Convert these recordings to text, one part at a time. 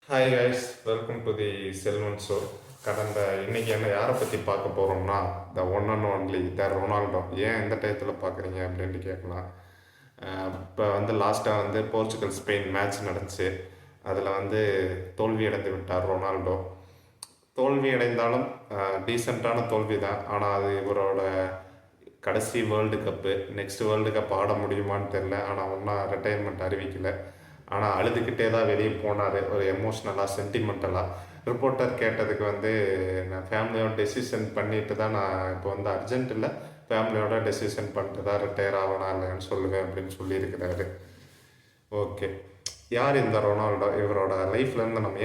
Hi guys, welcome to the Selvan show. இன்னைக்கு யாரை பற்றி பார்க்க போகிறோம்னா, the one and only the Ronaldo. ஏன் இந்த டயத்தில் பார்க்குறீங்க அப்படின்ட்டு கேட்கலாம். இப்போ லாஸ்ட்டாக போர்ச்சுகல் ஸ்பெயின் மேட்ச் நடந்துச்சு. அதில் தோல்வி அடைந்து விட்டார் ரொனால்டோ. தோல்வி அடைந்தாலும் டீசெண்டான தோல்வி தான். ஆனால் அது இவரோட கடைசி world cup. Next world cup ஆட முடியுமான்னு தெரில. ஆனால் ஒன்றும் ரிட்டையர்மெண்ட் அறிவிக்கலை. ஆனால் அழுதுகிட்டே தான் வெளியே போனார், ஒரு எமோஷ்னலாக சென்டிமெண்டலாக. ரிப்போர்ட்டர் கேட்டதுக்கு நான் ஃபேமிலியோட டெசிஷன் பண்ணிட்டு தான், நான் இப்போ அர்ஜென்ட் இல்லை, ஃபேமிலியோட டெசிஷன் பண்ணிட்டு தான் ரிட்டையர் ஆகணும் இல்லைன்னு சொல்லுவேன் அப்படின்னு சொல்லியிருக்கிறாரு. ஓகே, யார் இந்த ரொனால்டோ? இவரோட லைஃப்லேருந்து நம்ம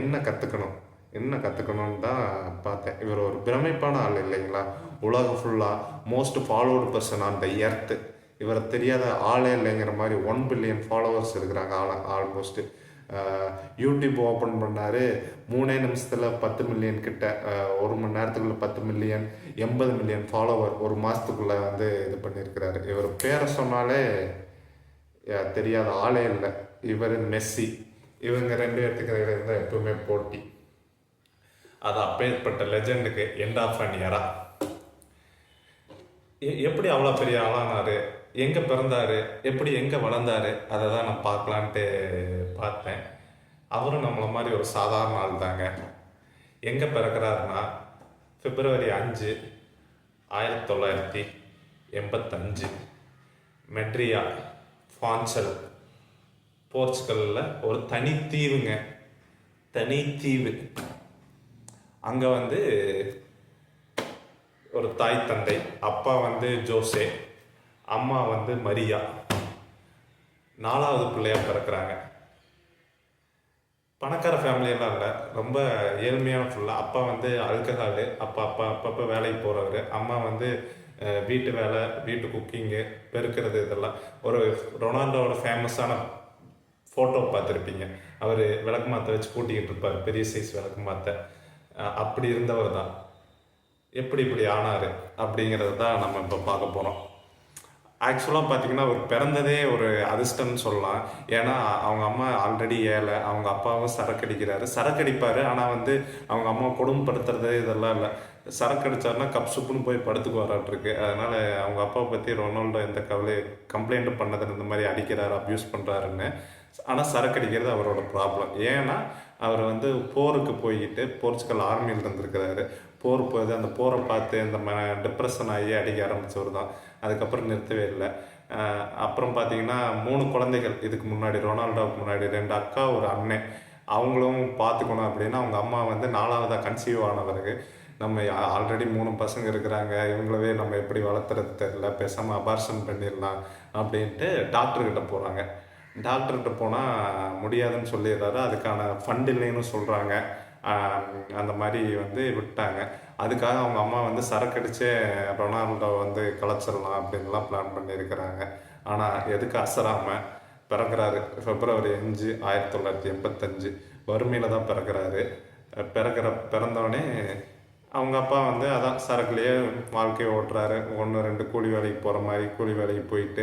என்ன கற்றுக்கணும்னு தான் பார்த்தேன். இவர் ஒரு பிரமிப்பான ஆள் இல்லைங்களா? உலகம் ஃபுல்லாக most followed person on the earth. இவரை தெரியாத ஆளே இல்லைங்கிற மாதிரி 1 பில்லியன் ஃபாலோவர்ஸ் இருக்கிறாங்க. ஆல்மோஸ்ட்டு யூடியூப் ஓப்பன் பண்ணார், 3 நிமிஷத்தில் 10 மில்லியன் கிட்ட, 1 மணி நேரத்துக்குள்ளே 10 மில்லியன், 80 மில்லியன் ஃபாலோவர் ஒரு மாதத்துக்குள்ளே இது பண்ணியிருக்கிறாரு. இவர் பேரை சொன்னாலே தெரியாத ஆளே இல்லை. இவர் மெஸ்ஸி, இவங்க 2 பேர்த்துக்கு இருந்தால் எப்பவுமே போட்டி. அது அப்பேற்பட்ட லெஜெண்டுக்கு எண்ட் ஆஃப் அன் எரா. எப்படி அவ்வளோ பெரிய ஆளானார், எங்கே பிறந்தார், எப்படி எங்கே வளர்ந்தார், அதை தான் நான் பார்க்கலான்ட்டு பார்த்தேன். அவரும் நம்மளை மாதிரி ஒரு சாதாரண ஆள் தாங்க. எங்கே பிறக்கிறாருன்னா, February 5, 1985 மெட்ரியா ஃபான்சல், போர்ச்சுகலில் ஒரு தனித்தீவு. அங்கே ஒரு தாய் தந்தை. அப்பா ஜோசே, அம்மா மரியா. 4வது பிள்ளையாக பிறக்கிறாங்க. பணக்கார ஃபேமிலியெல்லாம் இல்லை, ரொம்ப ஏழ்மையான ஃபுல்லாக. அப்பா அல்கஹாலு, அப்பப்போ வேலைக்கு போகிறவர். அம்மா வீட்டு வேலை, வீட்டு குக்கிங்கு, பெருக்கிறது, இதெல்லாம். ஒரு ரொனால்டோவோட ஃபேமஸான ஃபோட்டோ பார்த்துருப்பீங்க. அவர் விளக்கு மாற்ற வச்சு கூட்டிக்கிட்டு இருப்பார், பெரிய சைஸ் விளக்கு மாற்ற. அப்படி இருந்தவர் தான். எப்படி இப்படி ஆனார் அப்படிங்கிறது தான் நம்ம இப்போ பார்க்க போகிறோம். ஆக்சுவலாக பார்த்தீங்கன்னா அவர் பிறந்ததே ஒரு அதிர்ஷ்டம்னு சொல்லலாம். ஏன்னா அவங்க அம்மா ஆல்ரெடி ஏழை, அவங்க அப்பாவும் சரக்கு அடிப்பார். ஆனால் அவங்க அம்மா கொடுமைப்படுத்துறது இதெல்லாம் இல்லை. சரக்கு அடித்தாருன்னா கப் சுப்புன்னு போய் படுத்துக்குவாராட்டிருக்கு. அதனால் அவங்க அப்பாவை பற்றி ரொனால்டோ எந்த கம்ப்ளைண்ட்டும் பண்ணதில்லை, இந்த மாதிரி அடிக்கிறாரு, அப்யூஸ் பண்ணுறாருன்னு. ஆனால் சரக்கு அடிக்கிறது அவரோட ப்ராப்ளம். ஏன்னா அவர் போருக்கு போய்கிட்டு போர்ச்சுகல் ஆர்மியில் இருந்திருக்கிறாரு. போர் போகுது, அந்த போரை பார்த்து அந்த டிப்ரெஷன் ஆகி அடிக்க ஆரம்பித்தவர் தான். அதுக்கப்புறம் நிறுத்தவே இல்லை. அப்புறம் பார்த்தீங்கன்னா 3 குழந்தைகள். இதுக்கு முன்னாடி, ரொனால்டோவுக்கு முன்னாடி 2 அக்கா, ஒரு அண்ணன். அவங்களும் பார்த்துக்கணும் அப்படின்னா அவங்க அம்மா 4வதாக கன்சீவ் ஆனவருக்கு, நம்ம ஆல்ரெடி 3 பசங்க இருக்கிறாங்க, இவங்களவே நம்ம எப்படி வளர்த்துறது தெரில, பேசாமல் அபார்ஷன் பண்ணிடலாம் அப்படின்ட்டு டாக்டர்கிட்ட போகிறாங்க. டாக்டர்கிட்ட போனால் முடியாதுன்னு சொல்லிடுறாரு. அதுக்கான ஃபண்ட் இல்லைன்னு சொல்கிறாங்க. அந்த மாதிரி விட்டாங்க. அதுக்காக அவங்க அம்மா சரக்கடிச்சே ரொனால்டோ கலைச்சிடலாம் அப்படின்லாம் பிளான் பண்ணியிருக்கிறாங்க. ஆனால் எதுக்கு அசராமல் பிறக்கிறாரு. February 5, 1985 வறுமையில் தான் பிறக்கிறாரு. பிறந்தோடனே அவங்க அப்பா அதான் சரக்குலேயே வாழ்க்கையை ஓட்டுறாரு. 1-2 கூலி வேலைக்கு போகிற மாதிரி கூலி வேலைக்கு போயிட்டு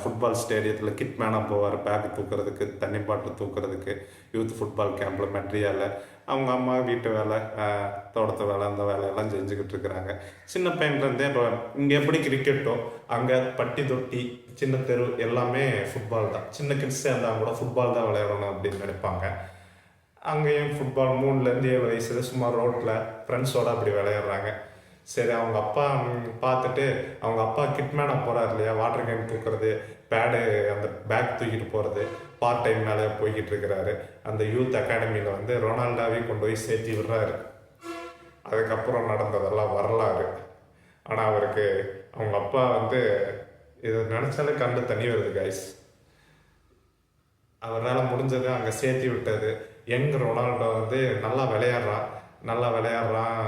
ஃபுட்பால் ஸ்டேடியத்தில் கிட்மேனாக போவார், பேக் தூக்குறதுக்கு, தண்ணி பாட்டில் தூக்குறதுக்கு. யூத் ஃபுட்பால் கேம்பில் மெட்ரியாவில் அவங்க அம்மா வீட்டு வேலை, தோட்டத்து வேலை, அந்த வேலையெல்லாம் செஞ்சுக்கிட்டு இருக்கிறாங்க. சின்ன பையன்லேருந்தே இங்கே எப்படி கிரிக்கெட்டோ அங்கே பட்டி தொட்டி, சின்ன தெரு எல்லாமே ஃபுட்பால் தான். சின்ன கிட்ஸே இருந்தால் கூட ஃபுட்பால் தான் விளையாடணும் அப்படின்னு நினைப்பாங்க. அங்கேயும் ஃபுட்பால் 3லேருந்து 7 வயசுல சும்மா ரோட்டில் ஃப்ரெண்ட்ஸோடு அப்படி விளையாடுறாங்க. சரி, அவங்க அப்பா பார்த்துட்டு, அவங்க அப்பா கிட்மேனாக போகிறார் இல்லையா, வாட்டர் கேன் தூக்குறது, பேடு, அந்த பேக் தூக்கிட்டு போகிறது, பார்ட் டைம் வேலையாக போய்கிட்டு இருக்கிறாரு. அந்த யூத் அகாடமியில் ரொனால்டோவே கொண்டு போய் சேர்த்தி விடுறாரு. அதுக்கப்புறம் நடந்ததெல்லாம் வரலாறு. ஆனால் அவருக்கு அவங்க அப்பா இதை நினச்சாலே கண்டு தண்ணி வருது கைஸ். அவரால் முடிஞ்சது அங்கே சேர்த்தி விட்டது. ரொனால்டோ நல்லா விளையாடுறான்.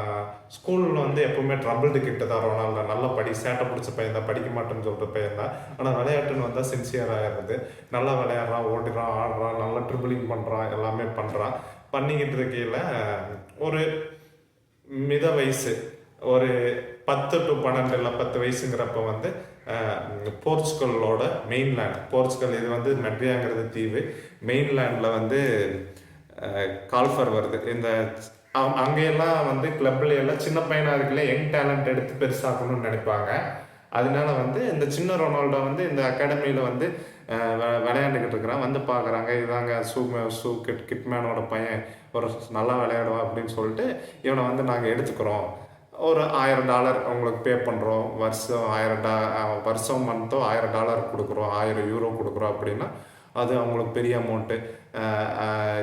ஸ்கூலில் எப்பவுமே ட்ரபிள்டு கிட்ட தான் ரொனால்டோ. நல்லா சேட்டை பிடிச்ச பையன் தான், படிக்க மாட்டேன்னு சொல்கிற பையன் தான். ஆனால் விளையாட்டுன்னு வந்தால் சின்சியர் ஆகிடுறது. நல்லா விளையாடுறான், ஓடுறான், ஆடுறான், நல்லா ட்ரிபிளிங் பண்ணுறான், எல்லாமே பண்ணிக்கிட்டு இருக்கையில் ஒரு மித வயசு, ஒரு 10 to 12 இல்லை 10 வயசுங்கிறப்ப போர்ச்சுகலோட மெயின்லேண்ட், போர்ச்சுகல் இது மெட்ரியாங்கிறது தீவு, மெயின்லேண்டில் கால்ஃபர் வருது. இந்த அங்கேயெல்லாம் வந்து கிளப்ல எல்லாம் சின்ன பையனாக இருக்குல்ல யங் டேலண்ட் எடுத்து பெருசாக்கணும்னு நினைப்பாங்க. அதனால வந்து இந்த சின்ன ரொனால்டோ வந்து இந்த அகாடமியில் வந்து விளையாண்டுக்கிட்டு இருக்கிறான். வந்து பார்க்குறாங்க, இதாங்க கிட்மேனோட பையன் ஒரு நல்லா விளையாடுவான் அப்படின்னு சொல்லிட்டு இவனை வந்து நாங்கள் எடுத்துக்கிறோம். ஒரு $1000 உங்களுக்கு பே பண்ணுறோம். வருஷம் மந்த்தோ $1000 கொடுக்குறோம், €1000 கொடுக்குறோம் அப்படின்னா அது அவங்களுக்கு பெரிய அமௌண்ட்டு.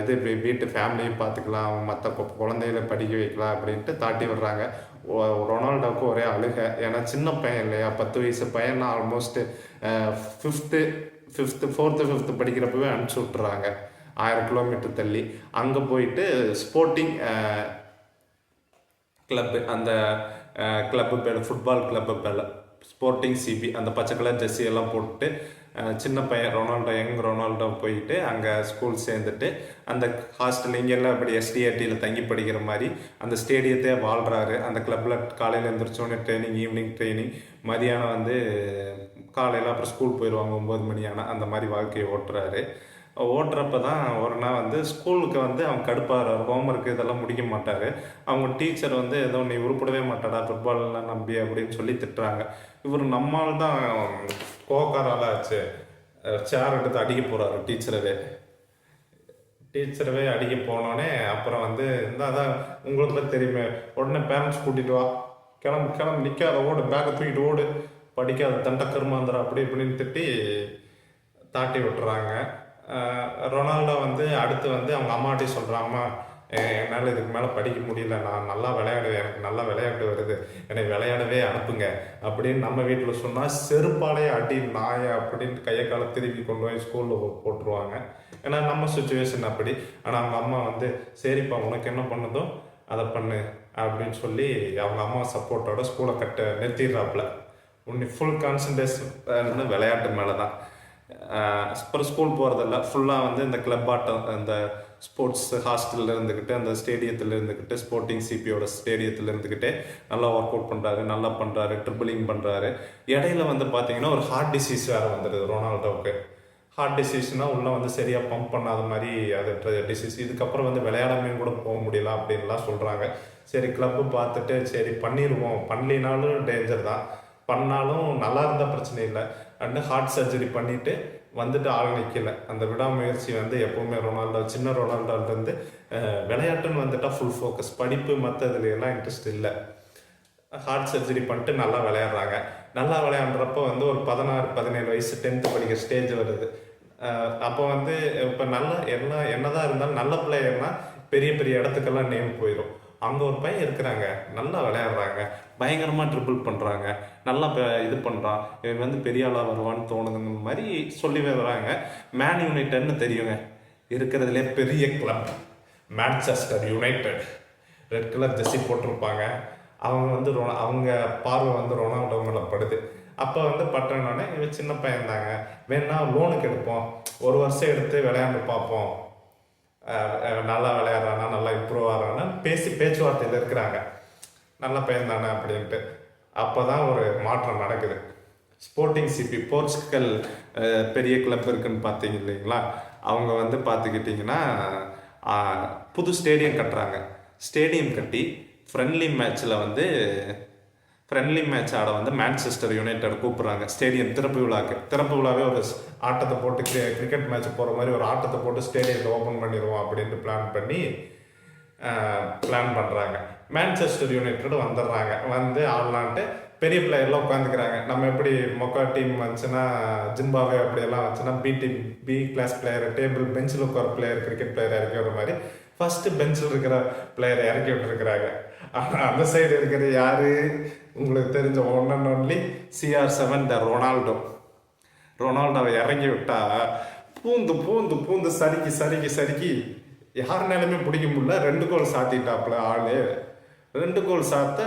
இது வீட்டு ஃபேமிலியும் பார்த்துக்கலாம், மற்ற குழந்தைகளை படிக்க வைக்கலாம் அப்படின்ட்டு தாட்டி விடுறாங்க. ரொனால்டோவுக்கு ஒரே அழுகை. ஏன்னா சின்ன பையன் இல்லையா, 10 வயசு பையன்னா ஆல்மோஸ்ட்டு 4th 5th படிக்கிறப்பவே அனுப்பிச்சி விட்டுறாங்க 1000 கிலோமீட்டர் தள்ளி. அங்கே போயிட்டு ஸ்போர்ட்டிங் கிளப்பு, அந்த கிளப்பு பேர் ஃபுட்பால் கிளப்பு பேர் ஸ்போர்ட்டிங் சிபி, அந்த பச்சை கலர் ஜெர்சி எல்லாம் போட்டுட்டு சின்ன பையன் யங் ரொனால்டோ போயிட்டு அங்கே ஸ்கூல் சேர்ந்துட்டு அந்த ஹாஸ்டல் இங்கெல்லாம் இப்படி எஸ்டிஆர்டியில் தங்கி படிக்கிற மாதிரி அந்த ஸ்டேடியத்தையே வாழ்கிறாரு. அந்த கிளப்பில் காலையில் எழுந்திரிச்சோன்னே ட்ரைனிங், ஈவினிங் ட்ரைனிங், மதியானம் வந்து காலையில் அப்புறம் ஸ்கூல் போயிடுவாங்க 9 மணி ஆனால். அந்த மாதிரி வாழ்க்கையை ஓட்டுறப்ப தான் ஒரு நாள் வந்து ஸ்கூலுக்கு வந்து அவன் கடுப்பாகிறார். ஹோம்ஒர்க் இதெல்லாம் முடிக்க மாட்டார். அவங்க டீச்சர் வந்து ஏதோ நீ உருப்படவே மாட்டாடா ஃபுட்பால்லாம் நம்பி அப்படின்னு சொல்லி திட்டுறாங்க. இவர் நம்மால் தான் கோக்காரால ஆச்சு, சேர் எடுத்து அடிக்க போகிறாரு டீச்சரவே அடிக்க போனோடனே அப்புறம் வந்து அதான் உங்களுக்கு தெரியுமே, உடனே பேரண்ட்ஸ் கூட்டிகிட்டு வா, கிளம்பு நிற்காத, ஓடு, பேக்கை தூக்கிட்டு ஓடு, படிக்காத தண்டை கருமாந்திரம் அப்படி இப்படின்னு தாட்டி விட்டுறாங்க. ரொனால்டோ வந்து அடுத்து வந்து அவங்க அம்மாட்டையும் சொல்கிறான், அம்மா என்னால் இதுக்கு மேலே படிக்க முடியல, நான் நல்லா விளையாடுவேன், எனக்கு நல்லா விளையாட்டு வருது, என்னை விளையாடவே அனுப்புங்க அப்படின்னு நம்ம வீட்டில் சொன்னால் செருப்பாலையே அடி நாய அப்படின்னு கையை காலை திருப்பி கொண்டு போய் ஸ்கூலில் போட்டுருவாங்க. ஏன்னா நம்ம சுச்சுவேஷன் அப்படி. ஆனால் அவங்க அம்மா வந்து சரிப்பா உனக்கு என்ன பண்ணுதோ அதை பண்ணு அப்படின்னு சொல்லி அவங்க அம்மா சப்போர்ட்டோட ஸ்கூலை நிறுத்திடுறாப்புல. உன்னை ஃபுல் கான்சன்ட்ரேஷன் விளையாட்டு மேலே தான். அப்புறம் ஸ்கூல் போகிறதில்ல, ஃபுல்லாக வந்து இந்த கிளப் ஆட்டம், இந்த ஸ்போர்ட்ஸ் ஹாஸ்டலில் இருந்துக்கிட்டு, அந்த ஸ்டேடியத்தில் இருந்துக்கிட்டு, ஸ்போர்ட்டிங் சிபியோட ஸ்டேடியத்தில் இருந்துக்கிட்டே நல்லா ஒர்க் அவுட் பண்ணுறாரு, நல்லா பண்ணுறாரு, ட்ரிபிளிங் பண்ணுறாரு. இடையில வந்து பார்த்தீங்கன்னா ஒரு ஹார்ட் டிசீஸ் வேறு வந்துடுது ரொனால்டோவுக்கு. ஹார்ட் டிசீஸ்னால் உள்ளே வந்து சரியாக பம்ப் பண்ணாத மாதிரி அது டிசீஸ். இதுக்கப்புறம் வந்து விளையாடாமே கூட போக முடியல அப்படின்லாம் சொல்கிறாங்க. சரி கிளப்பு பார்த்துட்டு சரி பண்ணிடுவோம், பண்ணலினாலும் டேஞ்சர் தான், பண்ணாலும் நல்லா இருந்தால் பிரச்சனை இல்லை அண்டு ஹார்ட் சர்ஜரி பண்ணிவிட்டு வந்துட்டு ஆள் நிற்கல. அந்த விடாமுயற்சி வந்து எப்போவுமே சின்ன ரொனால்டோலேருந்து விளையாட்டுன்னு வந்துட்டால் ஃபுல் ஃபோக்கஸ், படிப்பு மற்ற இதுலையெல்லாம் இன்ட்ரெஸ்ட் இல்லை. ஹார்ட் சர்ஜரி பண்ணிட்டு நல்லா விளையாடுறாங்க. நல்லா விளையாடுறப்போ வந்து ஒரு 16-17 வயசு 10th படிக்கிற ஸ்டேஜ் வருது. அப்போ வந்து இப்போ என்னதான் இருந்தாலும் நல்ல பிளேயர்னால் பெரிய பெரிய இடத்துக்கெல்லாம் நேம் போயிடும். அங்கே ஒரு பையன் இருக்கிறாங்க, நல்லா விளையாடுறாங்க, பயங்கரமாக ட்ரிபிள் பண்ணுறாங்க, நல்லா இது பண்ணுறான், இவன் வந்து பெரிய ஆளாக வருவான்னு தோணுதுங்கிற மாதிரி சொல்லி வர்றாங்க. மேன் யுனைட்டட்னு தெரியுங்க, இருக்கிறதுலே பெரிய club Manchester United. Red colour Jersey போட்டிருப்பாங்க. அவங்க வந்து அவங்க பார்வை வந்து ரொனால்டோ மேலே படுது. அப்போ வந்து பட்டனோடனே இவன் சின்ன பையன் தாங்க, வேணா லோனுக்கு எடுப்போம், 1 வருஷம் எடுத்து விளையாண்டு பார்ப்போம், நல்லா விளையாடுறானா, நல்லா இம்ப்ரூவ் ஆகிறானா பேச்சுவார்த்தையில் இருக்கிறாங்க, நல்ல பையன் தானே அப்படின்ட்டு. அப்போ தான் ஒரு மாற்றம் நடக்குது. ஸ்போர்ட்டிங் சிபி போர்ச்சுகல் பெரிய கிளப் இருக்குன்னு பார்த்தீங்க இல்லைங்களா, அவங்க வந்து பார்த்துக்கிட்டிங்கன்னா புது ஸ்டேடியம் கட்டுறாங்க. ஸ்டேடியம் கட்டி ஃப்ரெண்ட்லி மேட்ச் ஆட வந்து மான்செஸ்டர் யுனைடெட் கூப்பிட்றாங்க ஸ்டேடியம் திறப்பு விழாவே ஒரு ஆட்டத்தை போட்டு கிரிக்கெட் மேட்ச் போகிற மாதிரி ஒரு ஆட்டத்தை போட்டு ஸ்டேடியத்தை ஓப்பன் பண்ணிடுவோம் அப்படின்ட்டு பிளான் பண்ணுறாங்க. மான்செஸ்டர் யுனைடெட் வந்துடுறாங்க, வந்து ஆடலான்ட்டு பெரிய பிளேயர்லாம் உட்காந்துக்கிறாங்க. நம்ம எப்படி மொக்கா டீம் வந்துச்சுன்னா ஜிம்பாவே அப்படியெல்லாம் வந்துச்சுன்னா பி கிளாஸ் பிளேயர், டேபிள் பெஞ்சில் உட்கார பிளேயர், கிரிக்கெட் பிளேயர் இறக்கி விடுற மாதிரி ஃபஸ்ட்டு பெஞ்சில் இருக்கிற பிளேயரை இறக்கி விட்டுருக்குறாங்க. ஆனால் அந்த சைடு இருக்கிற யார் உங்களுக்கு தெரிஞ்ச ஒன் அண்ட் ஒன்லி CR7 த ரொனால்டோவை இறங்கி விட்டா பூந்து சறுக்கி யாருனாலுமே பிடிக்க முடியல. 2 கோல் சாத்திட்டாப்புல ஆளு. 2 கோல் சாத்த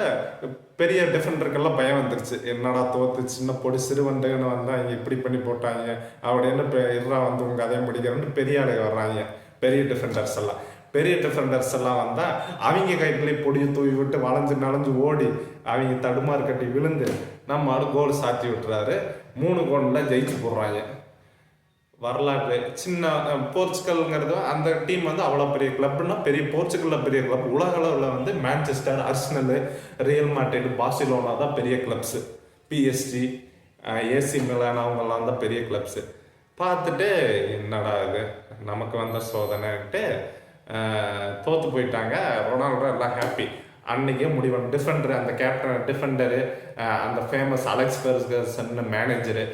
பெரிய டிஃபெண்டருக்கெல்லாம் பயம் வந்துருச்சு, என்னடா தோத்து சின்ன பொடி சிறுவண்டுன்னு வந்தால் இங்கே இப்படி பண்ணி போட்டாங்க அப்படின்னு இருறா வந்து உங்கள் அதே முடிக்கிறேன்னு பெரிய ஆளுங்க வர்றாங்க. பெரிய டிஃபெண்டர்ஸ் எல்லாம் வந்தால் அவங்க கைக்குள்ளே பொடியை தூவி விட்டு வளைஞ்சு ஓடி அவங்க தடுமாறு கட்டி விழுந்து நம்ம கோல் சாத்தி விட்டுறாரு. 3 கோலில் ஜெயிச்சு போடுறாங்க. வரலாற்று சின்ன போர்ச்சுகல்ங்கிறது அந்த டீம் வந்து அவ்வளோ பெரிய கிளப்னா பெரிய போர்ச்சுகலில் பெரிய கிளப். உலக அளவில் வந்து Manchester, Arsenal, real Madrid, Barcelona தான் பெரிய கிளப்ஸு. பிஎஸ்ஜி, ஏசி மிலான் அவங்கெல்லாம் தான் பெரிய கிளப்ஸு. பார்த்துட்டு என்னடா இது நமக்கு வந்த சோதனைன்ட்டு தோற்று போயிட்டாங்க. ரொனால்டோ எல்லாம் ஹாப்பி. அன்றைக்கே முடிவான டிஃபெண்டரு, அந்த கேப்டன் டிஃபெண்டரு, அந்த ஃபேமஸ் அலெக்ஸ் ஃபெர்குசன் மேனேஜரு,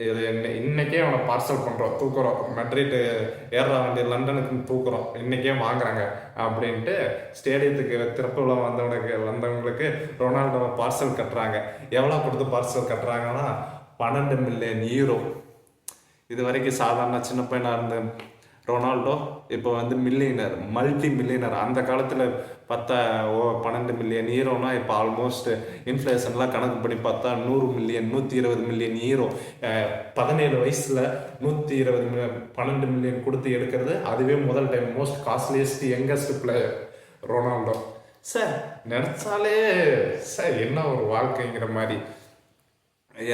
இது இன்னைக்கே அவனை பார்சல் பண்ணுறோம், தூக்குறோம், மெட்ரிட்டு ஏறுற வண்டி லண்டனுக்கு தூக்குறோம், இன்னைக்கே வாங்குறாங்க அப்படின்ட்டு ஸ்டேடியத்துக்கு திறப்பு வந்தவங்களுக்கு ரொனால்டோவை பார்சல் கட்டுறாங்க. எவ்வளோ கொடுத்து பார்சல் கட்டுறாங்கன்னா 12 மில்லியன் யூரோ. இது வரைக்கும் சாதாரண சின்ன பையனாக இருந்த ரொனால்டோ இப்போ வந்து மில்லியனர், மல்டி மில்லியனர். அந்த காலத்தில் 12 மில்லியன் யூரோனா இப்போ ஆல்மோஸ்ட் இன்ஃப்ளேஷன்லாம் கணக்கு பண்ணி பார்த்தா 100 மில்லியன், 120 மில்லியன் யூரோ. 17 வயசில் 120 மில்லியன், 12 மில்லியன் கொடுத்து எடுக்கிறது அதுவே முதல் time. Most costliest youngest player Ronaldo. Sir நினச்சாலே சார் என்ன ஒரு வாழ்க்கைங்கிற மாதிரி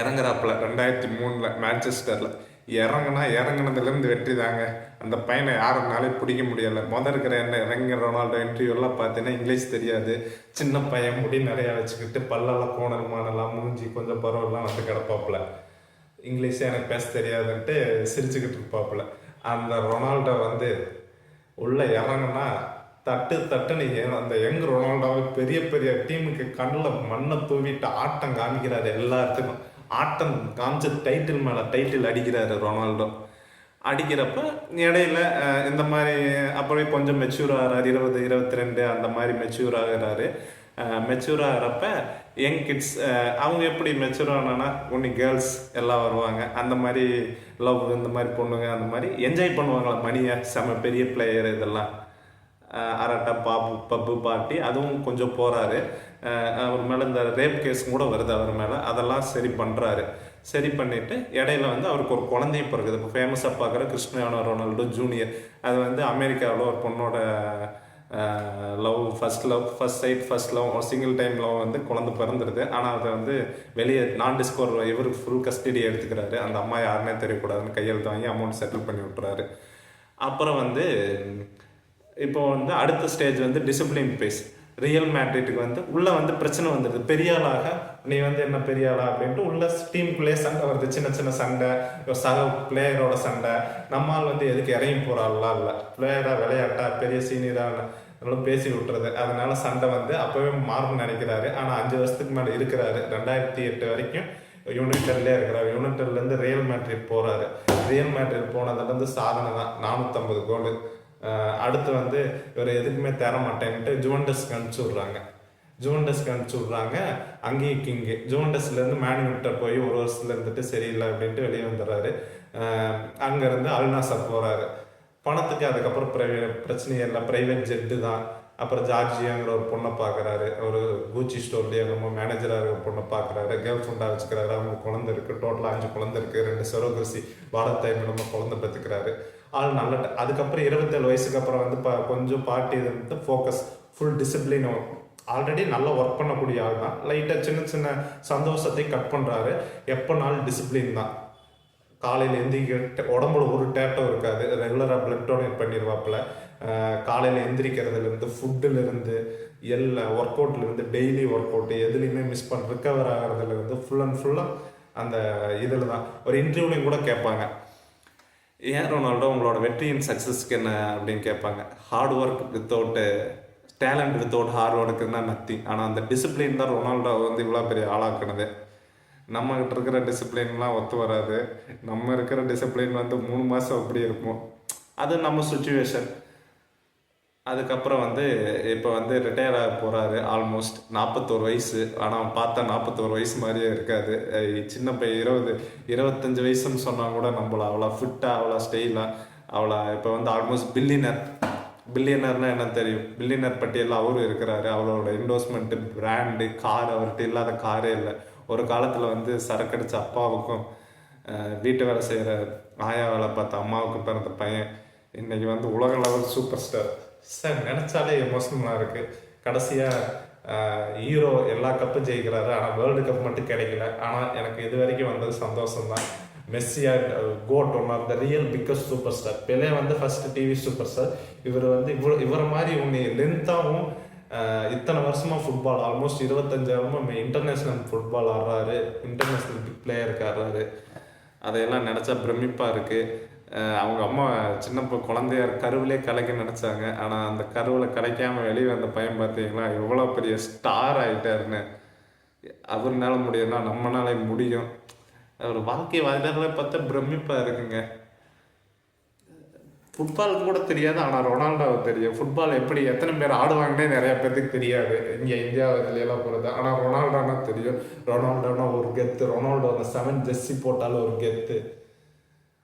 இறங்குறாப்புல 2003 மான்செஸ்டரில் இறங்குனதுலேருந்து வெற்றி தாங்க. அந்த பையனை யாருனாலே பிடிக்க முடியலை. இருக்கிற இறங்கிற ரொனால்டோ இன்டர்வியூலாம் பார்த்தீங்கன்னா இங்கிலீஷ் தெரியாது. சின்ன பையன், முடி நிறையா வச்சுக்கிட்டு, பல்லெல்லாம் கோணல் மானலாம், மூஞ்சி கொஞ்சம் பரவலாம் வந்து கிடப்பாப்புல. இங்கிலீஷே எனக்கு பேச தெரியாதுன்ட்டு சிரிச்சுக்கிட்டு இருப்பாப்புல. அந்த ரொனால்டோ வந்து உள்ளே இறங்குனா தட்டுன்னு அந்த யங் ரொனால்டோவை பெரிய பெரிய டீமுக்கு கண்ணில் மண்ணை தூவிட்டு ஆட்டம் காமிக்கிறாரு. எல்லாத்துக்கும் ஆட்டம் காமிச்சு டைட்டில் மேலே டைட்டில் அடிக்கிறாரு ரொனால்டோ. அடிக்கிறப்ப இடையில இந்த மாதிரி அப்படியே கொஞ்சம் மெச்சூர் ஆகிறாரு. 20, 22 அந்த மாதிரி மெச்சூர் ஆகிறாரு. மெச்சூர் ஆகிறப்ப யங் கிட்ஸ் அவங்க எப்படி மெச்சூர் ஆனானா ஒன்று கேர்ள்ஸ் எல்லாம் வருவாங்க. அந்த மாதிரி லவ், இந்த மாதிரி பொண்ணுங்க அந்த மாதிரி என்ஜாய் பண்ணுவாங்களா மணியை, செம பெரிய பிளேயர் இதெல்லாம். அரட்டை பப்பு பார்ட்டி அதுவும் கொஞ்சம் போகிறாரு. அவர் மேலே இந்த ரேப் கேஸ் கூட வருது அவர் மேலே. அதெல்லாம் சரி பண்ணுறாரு. சரி பண்ணிவிட்டு இடையில வந்து அவருக்கு ஒரு குழந்தையும் பிறகுது. இப்போ ஃபேமஸாக பார்க்குற கிறிஸ்டியானோ ரொனால்டோ ஜூனியர். அது வந்து அமெரிக்காவில் ஒரு பொண்ணோட first sight first love, single time love வந்து குழந்தை பிறந்துடுது. ஆனால் அதை வந்து வெளியே நான் டிஸ்கவர் இவருக்கு ஃபுல் கஸ்டடி எடுத்துக்கிறாரு. அந்த அம்மா யாருன்னே தெரியக்கூடாதுன்னு கையெழுத்து வாங்கி அமௌண்ட் செட்டில் பண்ணி விட்டுறாரு. அப்புறம் வந்து இப்போ வந்து அடுத்த ஸ்டேஜ் வந்து டிசிப்ளின் பேஸ். ரியல் மேட்ரிட்டுக்கு வந்து உள்ளே வந்து பிரச்சனை வந்துடுது. பெரிய ஆளாக நீ வந்து என்ன பெரிய ஆளா அப்படின்ட்டு உள்ள டீமுக்குள்ளேயே சண்டை வருது. சின்ன சின்ன சண்டை, சக பிளேயரோட சண்டை. நம்மால் வந்து எதுக்கு இறங்கி போகிறாள்லாம் இல்லை, பிளேயராக விளையாட்டா பெரிய சீனியராக பேசி விட்டுறது. அதனால சண்டை வந்து அப்போவே மாறும்னு நினைக்கிறாரு. ஆனால் 5 வருஷத்துக்கு மேலே இருக்கிறாரு. 2008 வரைக்கும் யுனைடெட்லேயே இருக்கிறாரு. யுனைடெட்லேருந்து ரியல் மேட்ரிட் போகிறாரு. ரியல் மேட்ரிட் போனதுலேருந்து சாதனை தான், 450 கோல். அடுத்து வந்து இவர் எதுக்குமே தர மாட்டேன்ட்டு ஜுவெண்டஸ்க்கு அனுப்பிச்சி விட்றாங்க. அங்கேயும் கிங்கு. ஜுவெண்டஸ்லேருந்து மேன்யூட்டை போய் 1 வருஷத்துல இருந்துட்டு சரியில்லை அப்படின்ட்டு வெளியே வந்துடுறாரு. அங்கேருந்து அல் நாசர் போகிறாரு. பணத்துக்கு அதுக்கப்புறம் பிரச்சனையே இல்லை, ப்ரைவேட் ஜெட்டு தான். அப்புறம் ஜார்ஜியாங்கிற ஒரு பொண்ணை பார்க்குறாரு. ஒரு கூச்சி ஸ்டோர்லேயே நம்ம மேனேஜராக இருக்கிற பொண்ணை பார்க்குறாரு. கேர்ள் ஃப்ரெண்டாக வச்சுக்கிறாரு. அவங்க குழந்தை இருக்குது. டோட்டலாக 5 குழந்தை இருக்குது. 2 செரோகசி வாரத்தை நம்ம குழந்தை பெற்றுக்கிறாரு. ஆள் நல்ல. அதுக்கப்புறம் 27 வயசுக்கு அப்புறம் வந்து கொஞ்சம் பார்ட்டி வந்து ஃபோக்கஸ், ஃபுல் டிசிப்ளின். ஆல்ரெடி நல்லா ஒர்க் பண்ணக்கூடிய ஆள் தான். லைட்டாக சின்ன சின்ன சந்தோஷத்தை கட் பண்ணுறாரு. எப்போனாலும் டிசிப்ளின் தான். காலையில் எந்திரிக்க உடம்புல ஒரு டேட்டோ இருக்காது. ரெகுலராக பிளட் டொனேட் பண்ணிடுவாப்புல. காலையில் எந்திரிக்கிறதுலேருந்து, ஃபுட்டுலேருந்து, எல்லா ஒர்க் அவுட்லேருந்து, டெய்லி ஒர்க் அவுட்டு எதுலேயுமே மிஸ் ரிக்கவர் ஆகிறதுலேருந்து ஃபுல் அண்ட் ஃபுல்லாக அந்த இதில் தான். ஒரு இன்டர்வியூலையும் கூட கேட்பாங்க, ஏன் ரொனால்டோ உங்களோட வெற்றியின் சக்ஸஸ்க்கு என்ன அப்படின்னு கேட்பாங்க. Hard work without talent without hard ஒர்க்குன்னா நத்திங். ஆனால் அந்த டிசிப்ளின் தான் ரொனால்டோ வந்து இவ்வளோ பெரிய ஆளாக்குனது. நம்மகிட்ட இருக்கிற டிசிப்ளின்லாம் ஒத்து வராது. நம்ம இருக்கிற டிசிப்ளின் வந்து 3 மாதம் அப்படி இருக்கும். அது நம்ம சுச்சுவேஷன். அதுக்கப்புறம் வந்து இப்போ வந்து ரிட்டையர் ஆக போகிறாரு. ஆல்மோஸ்ட் 41 வயசு. ஆனால் பார்த்தா 41 வயசு மாதிரியே இருக்காது. சின்ன பையன் 25 வயசுன்னு சொன்னால் கூட நம்மள அவ்வளோ ஃபிட்டாக, அவ்வளோ ஸ்டைலாக, அவ்வளோ இப்போ வந்து ஆல்மோஸ்ட் பில்லியனர்னால் என்ன தெரியும்? பில்லியனர் பட்டியலில் அவரும் இருக்கிறாரு. அவரோட என்டோஸ்மெண்ட்டு, பிராண்டு, கார், அவர்கிட்ட இல்லாத காரே இல்லை. ஒரு காலத்தில் வந்து சரக்கடிச்ச அப்பாவுக்கும் வீட்டு வேலை செய்கிற ஆயா வேலை பார்த்த அம்மாவுக்கு பிறந்த பையன் இன்றைக்கி வந்து உலக லெவல் சூப்பர் ஸ்டார். சார் நினச்சாலே எமோஷனலாக இருக்குது. கடைசியாக ஹீரோ எல்லா கப்பும் ஜெயிக்கிறாரு. ஆனால் வேர்ல்டு கப் மட்டும் கிடைக்கல. ஆனால் எனக்கு இது வரைக்கும் வந்தது சந்தோஷம்தான். மெஸ்ஸியா GOAT one of the real biggest super star. Pele வந்து ஃபர்ஸ்ட் டிவி சூப்பர் ஸ்டார். இவர் வந்து இவரை மாதிரி ஒன்று லென்த்தாகவும் இத்தனை வருஷமாக ஃபுட்பால் ஆல்மோஸ்ட் 25 வருஷமாக இன்டர்நேஷ்னல் ஃபுட்பால் ஆடுறாரு, இன்டர்நேஷ்னல் பிக் பிளேயருக்கு ஆடுறாரு. அதையெல்லாம் நினச்சா பிரமிப்பாக இருக்குது. அவங்க அம்மா சின்ன குழந்தைய கருவிலே கலைக்க நினச்சாங்க. ஆனால் அந்த கருவில் கலைக்காமல் வெளியே வந்த பையன் பார்த்தீங்களா எவ்வளோ பெரிய ஸ்டார் ஆகிட்டாருன்னு. அவர்னால முடியும்னா நம்மளால முடியும். அவர் வாழ்க்கை வரலாறுல பார்த்தா பிரமிப்பாக இருக்குங்க. ஃபுட்பால் கூட தெரியாது, ஆனால் ரொனால்டோவை தெரியும். ஃபுட்பால் எப்படி எத்தனை பேர் ஆடுவாங்கன்னே நிறைய பேருக்கு தெரியாது இங்கே இந்தியாவிலாம் போகிறது. ஆனால் ரொனால்டோனா தெரியும். ரொனால்டோனா ஒரு கெத்து. ரொனால்டோ அந்த 7 ஜெர்சி போட்டாலும் ஒரு கெத்து.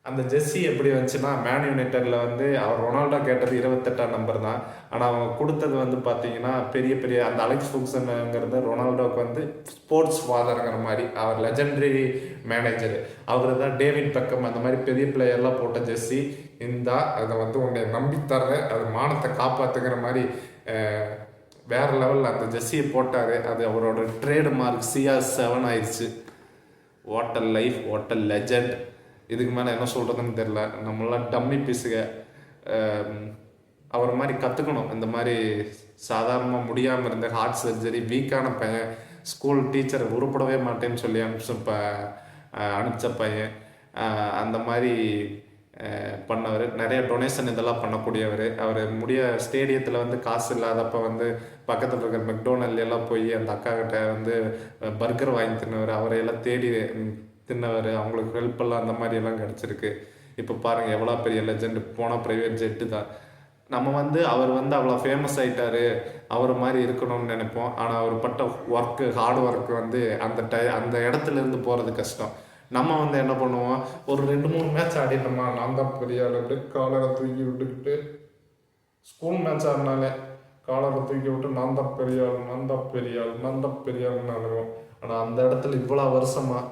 அந்த ஜெர்சி எப்படி வந்துச்சுன்னா, மேன் யுனைட்டடில் வந்து அவர் ரொனால்டோ கேட்டது 28ஆம் நம்பர் தான். ஆனால் அவங்க கொடுத்தது வந்து பார்த்தீங்கன்னா பெரிய பெரிய அந்த அலெக்ஸ் ஃபுக்சனுங்கிறது ரொனால்டோவுக்கு வந்து ஸ்போர்ட்ஸ் ஃபாதருங்கிற மாதிரி, அவர் லெஜெண்டரி மேனேஜர். அவர் தான் டேவிட் பெக்கம் அந்த மாதிரி பெரிய பிளேயர்லாம் போட்ட ஜெர்சி இந்தா, அதை வந்து உன்னை நம்பித்தர்றேன், அது மானத்தை காப்பாற்றுங்கிற மாதிரி வேறு லெவலில் அந்த ஜெர்சியை போட்டார். அது அவரோட ட்ரேடு மார்க் CR7 ஆயிடுச்சு. What a life, what a legend. இதுக்கு மேலே என்ன சொல்கிறதுன்னு தெரில. நம்மளாம் டம்மி பீஸுக. அவர் மாதிரி கற்றுக்கணும். இந்த மாதிரி சாதாரணமாக முடியாமல் இருந்த ஹார்ட் சர்ஜரி வீக்கான பையன், ஸ்கூல் டீச்சரை உருப்படவே மாட்டேன்னு சொல்லி அனுப்பிச்ச பையன், அந்த மாதிரி பண்ணவர். நிறைய டொனேஷன் இதெல்லாம் பண்ணக்கூடியவர். அவர் ஸ்டேடியத்தில் வந்து காசு இல்லாதப்போ வந்து பக்கத்தில் இருக்கிற மெக்டோனல்ட் எல்லாம் போய் அந்த அக்காக்கிட்ட வந்து பர்கர் வாங்கி தின்னவர். அவரையெல்லாம் தேடி தின்னவர். அவங்களுக்கு ஹெல்ப்பெல்லாம் அந்த மாதிரி எல்லாம் கிடச்சிருக்கு. இப்போ பாருங்கள் எவ்வளோ பெரிய லெஜெண்ட். போனால் ப்ரைவேட் ஜெட்டு தான். நம்ம வந்து அவர் வந்து அவ்வளோ ஃபேமஸ் ஆகிட்டார், அவர் மாதிரி இருக்கணும்னு நினைப்போம். ஆனால் அவர் பட்ட ஒர்க்கு, ஹார்ட் ஒர்க்கு வந்து அந்த இடத்துலேருந்து போகிறது கஷ்டம். நம்ம வந்து என்ன பண்ணுவோம், ஒரு 2-3 மேட்ச் ஆடிட்டோமா, நான் தான் பெரிய ஆள், காலரை தூக்கி விட்டுக்கிட்டு, ஸ்கூல் மேட்ச் ஆடினாலே காலரை தூக்கி விட்டு நான் தான் பெரிய ஆள், நான் தான் பெரிய ஆள், நான் தான் பெரிய ஆள்னு ஆடுவோம். ஆனால் அந்த இடத்துல இவ்வளோ வருஷமாக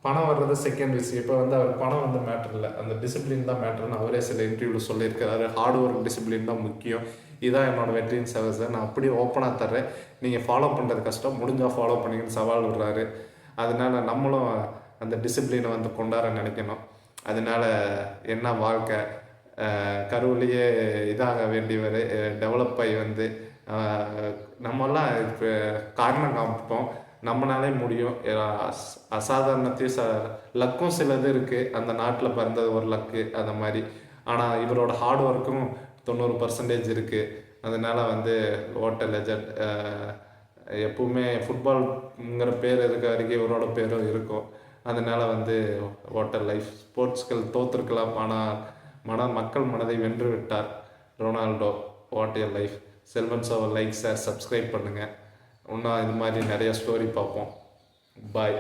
பணம் வர்றது செகண்ட் விஷயம். இப்போ வந்து அவர் பணம் வந்து மேட்டர் இல்லை, அந்த டிசிப்ளின் தான் மேட்டர்னு அவரே சில இன்டர்வியூவில் சொல்லியிருக்கிறாரு. ஹார்ட் ஒர்க், டிசிப்ளின் தான் முக்கியம். இதுதான் என்னோட வெற்றியின் சவசை. நான் அப்படியே ஓப்பனாக தர்றேன். நீங்கள் ஃபாலோ பண்ணுறது கஷ்டம், முடிஞ்சால் ஃபாலோ பண்ணிங்கன்னு சவால் விடுறாரு. அதனால நம்மளும் அந்த டிசிப்ளினை வந்து கொண்டாட நினைக்கணும். அதனால என்ன வாழ்க்கை, கருவிலேயே இதாக வேண்டியவர், டெவலப் ஆகி வந்து நம்மெல்லாம் இப்போ காரணம் காமிப்போம். நம்மளாலே முடியும். அசாதாரணத்தையும் லக்கும் சிலது இருக்குது. அந்த நாட்டில் பிறந்தது ஒரு லக்கு அந்த மாதிரி. ஆனால் இவரோட ஹார்ட் ஒர்க்கும் 90% இருக்குது. அதனால் வந்து வாட் அ லெஜண்ட். எப்பவுமே ஃபுட்பால்ங்கிற பேர் இருக்க வரைக்கும் இவரோட பேரும் இருக்கும். அதனால் வந்து வாட் அ லைஃப். ஸ்போர்ட்ஸ்கள் தோற்றுருக்கலாம், ஆனால் மக்கள் மனதை வென்று விட்டார் Ronaldo. What a life. Selvan shower like, share, subscribe பண்ணுங்கள். இன்னும் இது மாதிரி நிறைய ஸ்டோரி பார்ப்போம். பாய்.